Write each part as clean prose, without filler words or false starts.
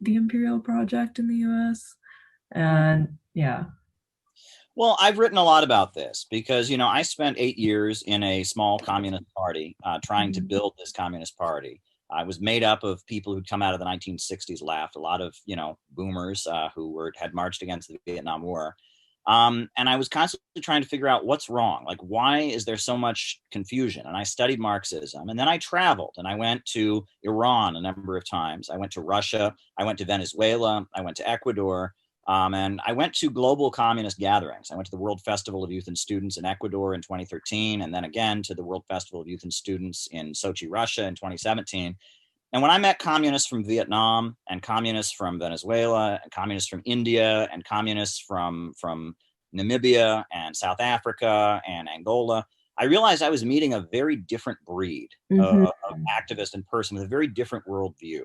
the imperial project in the US. And yeah. Well, I've written a lot about this because, I spent 8 years in a small communist party trying to Mhm. build this communist party. I was made up of people who'd come out of the 1960s left, a lot of, boomers who had marched against the Vietnam War. And I was constantly trying to figure out what's wrong. Like, why is there so much confusion? And I studied Marxism. And then I traveled and I went to Iran a number of times. I went to Russia. I went to Venezuela. I went to Ecuador. And I went to global communist gatherings. I went to the World Festival of Youth and Students in Ecuador in 2013, and then again to the World Festival of Youth and Students in Sochi, Russia in 2017. And when I met communists from Vietnam and communists from Venezuela and communists from India and communists from Namibia and South Africa and Angola, I realized I was meeting a very different breed Mhm. of activist and person with a very different worldview.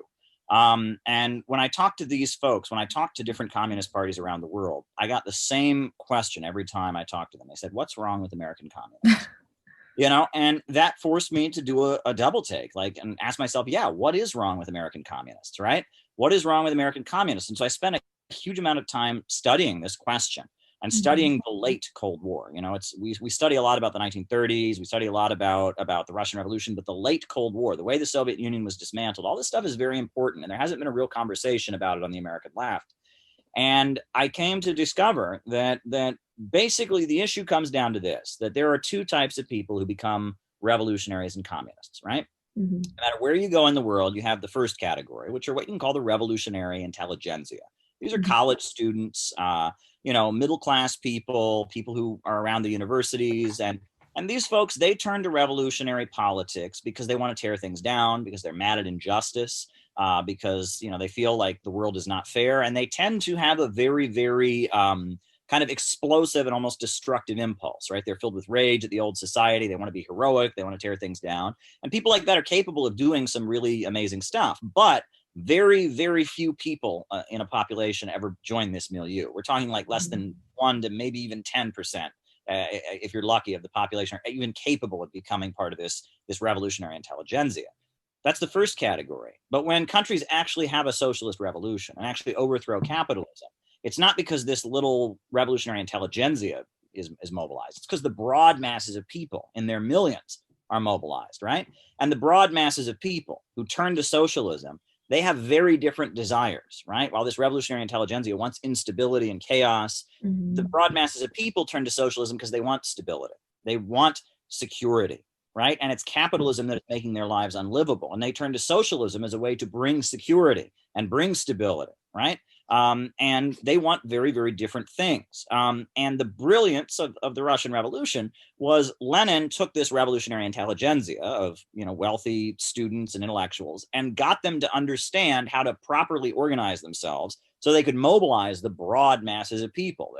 And when I talked to these folks, when I talked to different communist parties around the world, I got the same question every time I talked to them. They said, "What's wrong with American communists?" And that forced me to do a double take, like, and ask myself, yeah, what is wrong with American communists, right? What is wrong with American communists? And so I spent a huge amount of time studying this question and Mhm. studying the late Cold War. We study a lot about the 1930s, we study a lot about the Russian Revolution, but the late Cold War, the way the Soviet Union was dismantled, all this stuff is very important, and there hasn't been a real conversation about it on the American left. And I came to discover that basically the issue comes down to this: that there are two types of people who become revolutionaries and communists, right? Mhm. No matter where you go in the world, you have the first category, which are what you can call the revolutionary intelligentsia. These are Mhm. college students, middle class people, people who are around the universities, and these folks, they turn to revolutionary politics because they want to tear things down, because they're mad at injustice, because they feel like the world is not fair, and they tend to have a very, very kind of explosive and almost destructive impulse. Right? They're filled with rage at the old society. They want to be heroic. They want to tear things down, and people like that are capable of doing some really amazing stuff. But very, very few people in a population ever join this milieu. We're talking like less Mhm. than 1 to maybe even 10%, if you're lucky, of the population are even capable of becoming part of this revolutionary intelligentsia. That's the first category. But when countries actually have a socialist revolution and actually overthrow capitalism, it's not because this little revolutionary intelligentsia is mobilized. It's because the broad masses of people in their millions are mobilized, right? And the broad masses of people who turn to socialism, they have very different desires, right? While this revolutionary intelligentsia wants instability and chaos, the Mhm. broad masses of people turn to socialism because they want stability. They want security, right? And it's capitalism that is making their lives unlivable. And they turn to socialism as a way to bring security and bring stability, right? And they want very, very different things. And the brilliance of the Russian Revolution was Lenin took this revolutionary intelligentsia of wealthy students and intellectuals and got them to understand how to properly organize themselves so they could mobilize the broad masses of people,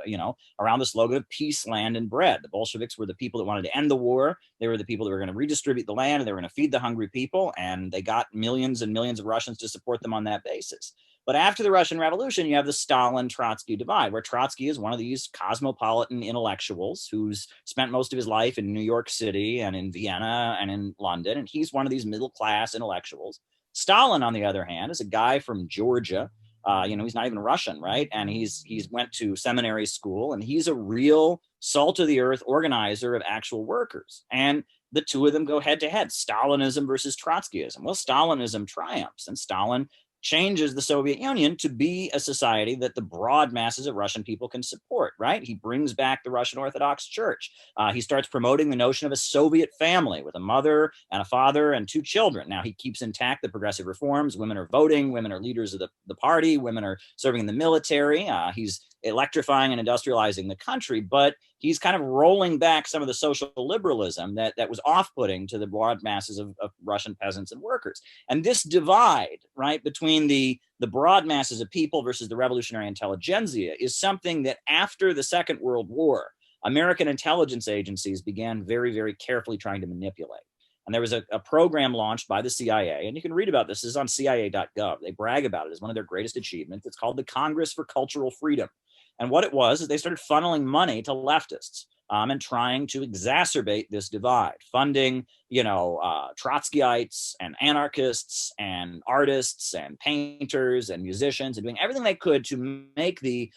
around the slogan of peace, land, and bread. The Bolsheviks were the people that wanted to end the war. They were the people that were going to redistribute the land, and they were going to feed the hungry people, and they got millions and millions of Russians to support them on that basis. But after the Russian Revolution, you have the Stalin-Trotsky divide, where Trotsky is one of these cosmopolitan intellectuals who's spent most of his life in New York City and in Vienna and in London, and he's one of these middle-class intellectuals. Stalin, on the other hand, is a guy from Georgia. He's not even Russian, right? And he's went to seminary school, and he's a real salt of the earth organizer of actual workers. And the two of them go head to head: Stalinism versus Trotskyism. Well, Stalinism triumphs, and Stalin changes the Soviet Union to be a society that the broad masses of Russian people can support, right? He brings back the Russian Orthodox Church. He starts promoting the notion of a Soviet family with a mother and a father and two children. Now, he keeps intact the progressive reforms. Women are voting. Women are leaders of the party. Women are serving in the military. He's electrifying and industrializing the country, but he's kind of rolling back some of the social liberalism that was off-putting to the broad masses of Russian peasants and workers. And this divide, right, between the broad masses of people versus the revolutionary intelligentsia is something that after the Second World War, American intelligence agencies began very, very carefully trying to manipulate. And there was a program launched by the CIA, and you can read about this. This is on CIA.gov. They brag about it as one of their greatest achievements. It's called the Congress for Cultural Freedom. And what it was is they started funneling money to leftists and trying to exacerbate this divide, funding, Trotskyites and anarchists and artists and painters and musicians, and doing everything they could to make the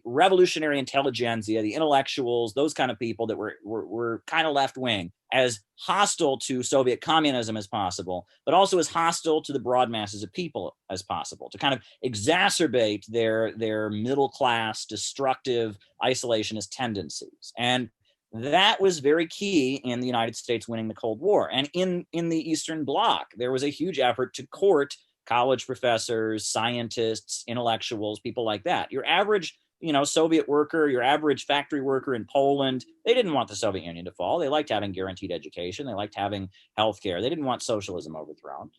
revolutionary intelligentsia, the intellectuals, those kind of people that were kind of left wing, as hostile to Soviet communism as possible, but also as hostile to the broad masses of people as possible, to kind of exacerbate their middle class, destructive, isolationist tendencies. And that was very key in the United States winning the Cold War. And in the Eastern Bloc, there was a huge effort to court college professors, scientists, intellectuals, people like that. Your average, Soviet worker, your average factory worker in Poland, they didn't want the Soviet Union to fall. They liked having guaranteed education. They liked having healthcare. They didn't want socialism overthrown.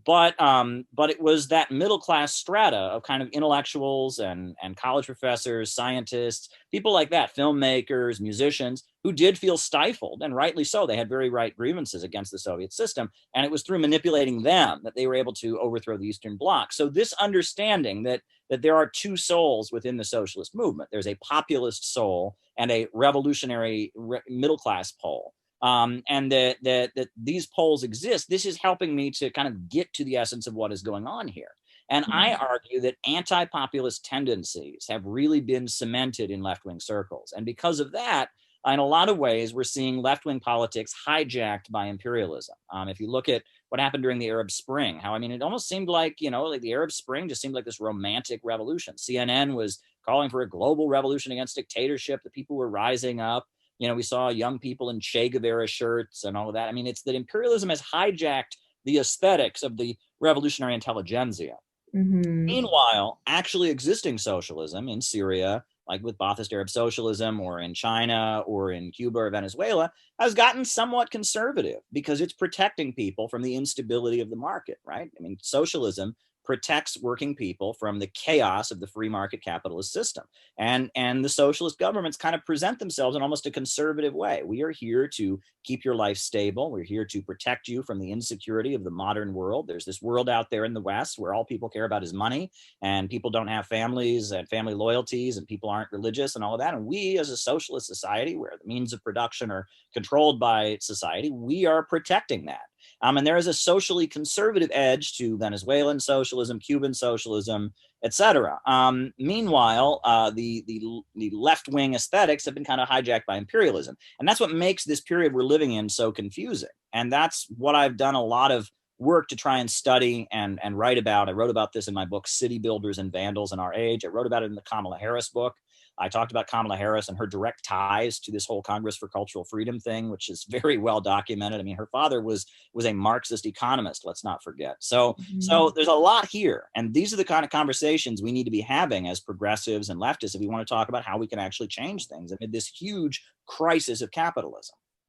But it was that middle class strata of kind of intellectuals and college professors, scientists, people like that, filmmakers, musicians, who did feel stifled, and rightly so. They had very right grievances against the Soviet system, and it was through manipulating them that they were able to overthrow the Eastern Bloc. So this understanding that there are two souls within the socialist movement, there's a populist soul and a revolutionary middle class pole. And that these poles exist, this is helping me to kind of get to the essence of what is going on here. And I argue that anti-populist tendencies have really been cemented in left-wing circles. And because of that, in a lot of ways, we're seeing left-wing politics hijacked by imperialism. If you look at what happened during the Arab Spring, it almost seemed like, like the Arab Spring just seemed like this romantic revolution. CNN was calling for a global revolution against dictatorship. The people were rising up. We saw young people in Che Guevara shirts and all of that. It's that imperialism has hijacked the aesthetics of the revolutionary intelligentsia. Meanwhile, actually existing socialism in Syria, like with Ba'athist Arab socialism, or in China or in Cuba or Venezuela, has gotten somewhat conservative because it's protecting people from the instability of the market, right? Socialism protects working people from the chaos of the free market capitalist system. And the socialist governments kind of present themselves in almost a conservative way. We are here to keep your life stable. We're here to protect you from the insecurity of the modern world. There's this world out there in the West where all people care about is money, and people don't have families and family loyalties, and people aren't religious and all of that. And we, as a socialist society where the means of production are controlled by society, we are protecting that. And there is a socially conservative edge to Venezuelan socialism, Cuban socialism, etc. Meanwhile, the left-wing aesthetics have been kind of hijacked by imperialism. And that's what makes this period we're living in so confusing. And that's what I've done a lot of work to try and study and write about. I wrote about this in my book, City Builders and Vandals in Our Age. I wrote about it in the Kamala Harris book. I talked about Kamala Harris and her direct ties to this whole Congress for Cultural Freedom thing, which is very well documented. Her father was a Marxist economist, let's not forget. So there's a lot here. And these are the kind of conversations we need to be having as progressives and leftists if we want to talk about how we can actually change things amid this huge crisis of capitalism.